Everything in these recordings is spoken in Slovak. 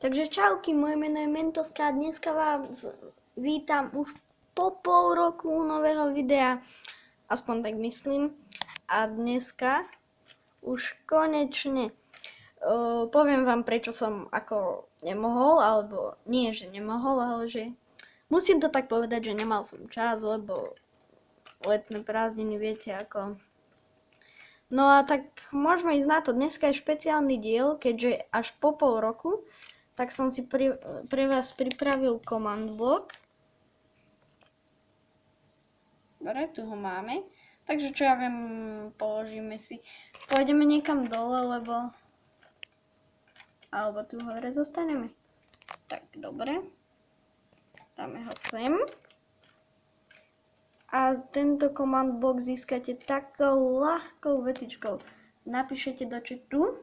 Takže čauky, moje meno je Mentoska a dneska vás vítam už po pol roku nového videa, aspoň tak myslím. A dneska už konečne poviem vám, prečo som ako nemohol, alebo nie, že nemohol, ale že musím to tak povedať, že nemal som čas, lebo letné prázdniny, viete ako. No a tak môžeme ísť na to. Dneska je špeciálny diel, keďže až po pol roku tak som si pre vás pripravil command block. Dobre, tu ho máme. Takže čo ja viem, položíme si. Pôjdeme niekam dole, alebo tu hore zostaneme. Tak, dobre. Dáme ho sem. A tento command block získate takou ľahkou vecičkou. Napíšete do chatu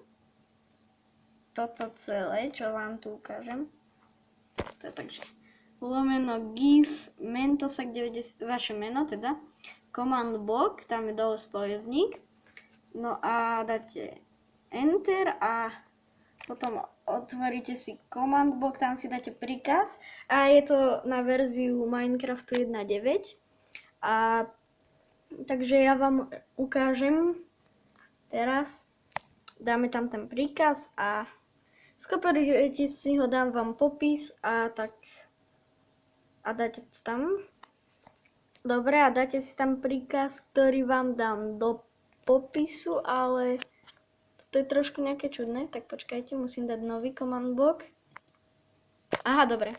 toto celé, čo vám tu ukážem. To je takže lomeno gif mentosak 90, vaše meno teda, command block, tam je dole spojovník. No a dáte enter a potom otvoríte si command block, tam si dáte príkaz a je to na verziu Minecraftu 1.9. A takže ja vám ukážem teraz, dáme tam ten príkaz a skopírujete si ho, dám vám popis a tak a dáte to tam. Dobre, a dáte si tam príkaz, ktorý vám dám do popisu, ale to je trošku nejaké čudné, tak počkajte, musím dať nový command block. Aha, dobre.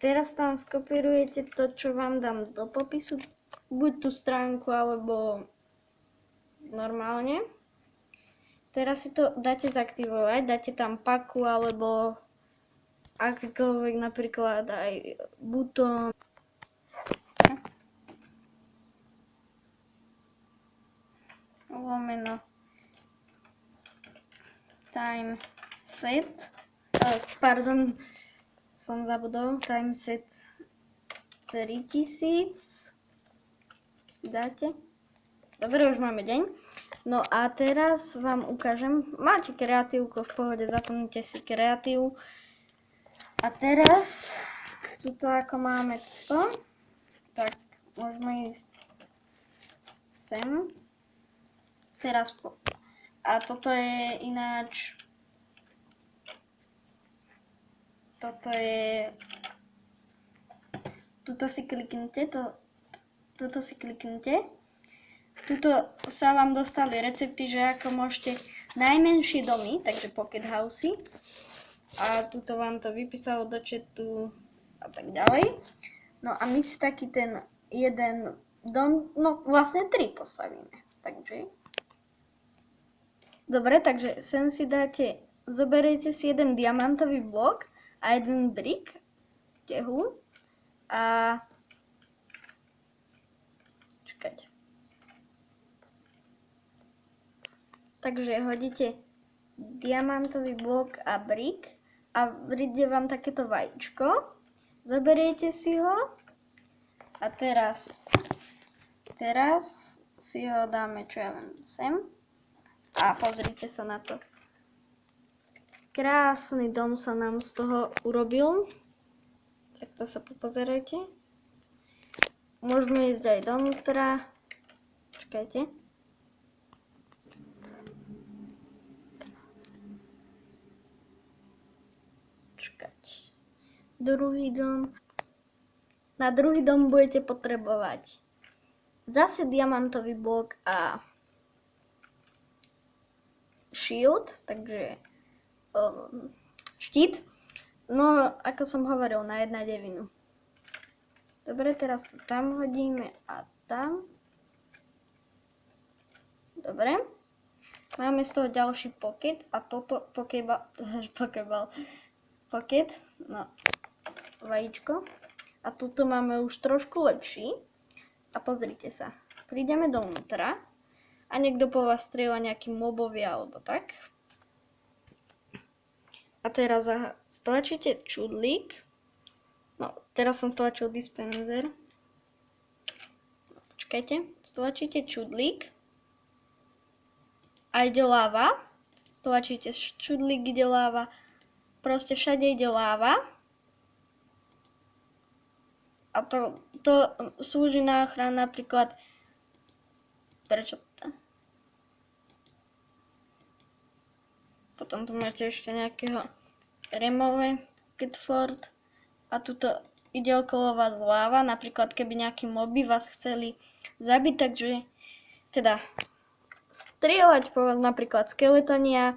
Teraz tam skopírujete to, čo vám dám do popisu, buď tú stránku, alebo normálne. Teraz si to dáte zaktivovať, dáte tam paku alebo akýkoľvek napríklad aj butón. Lomeno time set. Pardon, som zabudol. Time set 3000. Si dáte. Dobre, už máme deň. No a teraz vám ukážem, máte kreatívku v pohode, zaplnite si kreatívu. A teraz, tuto ako máme to, tak môžeme ísť sem. Teraz a toto je ináč, toto je, tuto si kliknite, tuto si kliknite. Tuto sa vám dostali recepty, že ako môžete najmenšie domy, takže pocket housey. A tuto vám to vypísalo do chatu a tak ďalej. No a my si taký ten jeden dom, no vlastne 3 postavíme. Takže. Dobre, takže sem si dáte, zoberiete si jeden diamantový blok a jeden brick, tehu. A čakajte. Takže hodíte diamantový blok a brick a príde vám takéto vajíčko. Zoberiete si ho a teraz si ho dáme, čo ja viem, sem. A pozrite sa na to. Krásny dom sa nám z toho urobil. Tak to sa popozerajte. Môžeme ísť aj donútra. Čakajte. Druhý dom. Na druhý dom budete potrebovať zase diamantový blok a shield, takže štít. No, ako som hovoril, na 1.9. Dobre, teraz to tam hodíme a tam. Dobre. Máme z toho ďalší pocket a toto pocket, no, vajíčko. A tuto máme už trošku lepší. A pozrite sa. Prídeme dovnútra a niekto po vás strieľa nejaký mobovia alebo tak. A teraz stlačíte čudlík. No, teraz som stlačil dispenser. Počkajte. Stlačíte čudlík. A ide láva. Stlačíte čudlík, ide láva. proste všade ide láva. A to slúži na ochranu napríklad, prečo to? Potom tu máte ešte nejakého Remove Catford a tuto ide okolo vás láva, napríklad keby nejakí moby vás chceli zabiť, takže teda strieľať po vás napríklad skeletonia,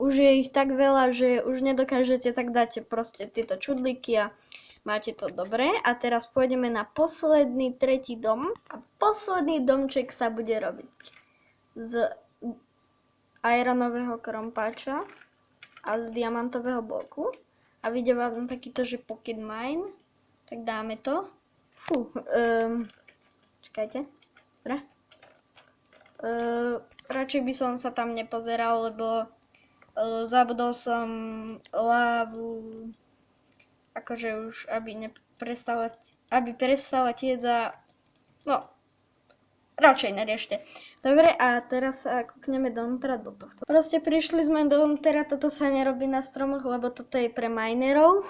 už je ich tak veľa, že už nedokážete, tak dáte proste tieto čudlíky a máte to dobré. A teraz pôjdeme na posledný tretí dom a posledný domček sa bude robiť z ironového krompáča a z diamantového bloku. A vyjde vám takýto, že Pocket Mine. Tak dáme to. Čakajte. Dobre. Radšej by som sa tam nepozeral, lebo zabudol som lávu. Akože už, aby prestala tiec a no, radšej neriešte. Dobre, a teraz sa kúkneme donútra do tohto. Proste prišli sme donútra, toto sa nerobí na stromoch, lebo toto je pre minerov.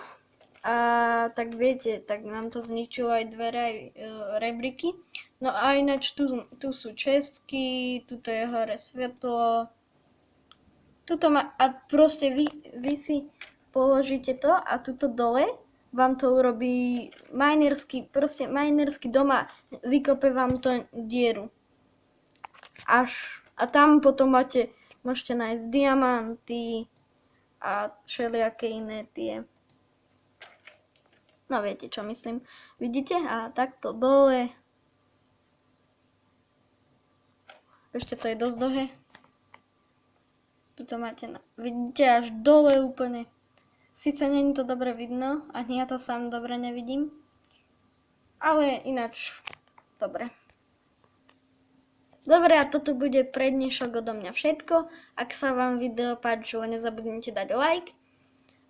A tak viete, tak nám to zničilo aj dvere, aj rebríky. No a ináč tu sú čestky, tuto je hore svetlo. Tuto a proste vy si položíte to a tuto dole vám to urobí minerský dom a vykope vám to dieru. A tam potom môžete nájsť diamanty a všelijaké iné tie. No viete čo myslím. Vidíte? A takto dole. Ešte to je dosť dlhé. Tuto máte, vidíte až dole úplne. Sice není to dobre vidno, ani ja to sám dobre nevidím. Ale ináč, dobre. Dobre, a toto bude pre dnešok odo mňa všetko. Ak sa vám video páčilo, nezabudnite dať like.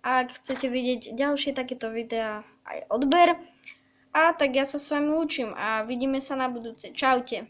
A ak chcete vidieť ďalšie takéto videá, aj odber. A tak ja sa s vami učím a vidíme sa na budúce. Čaute.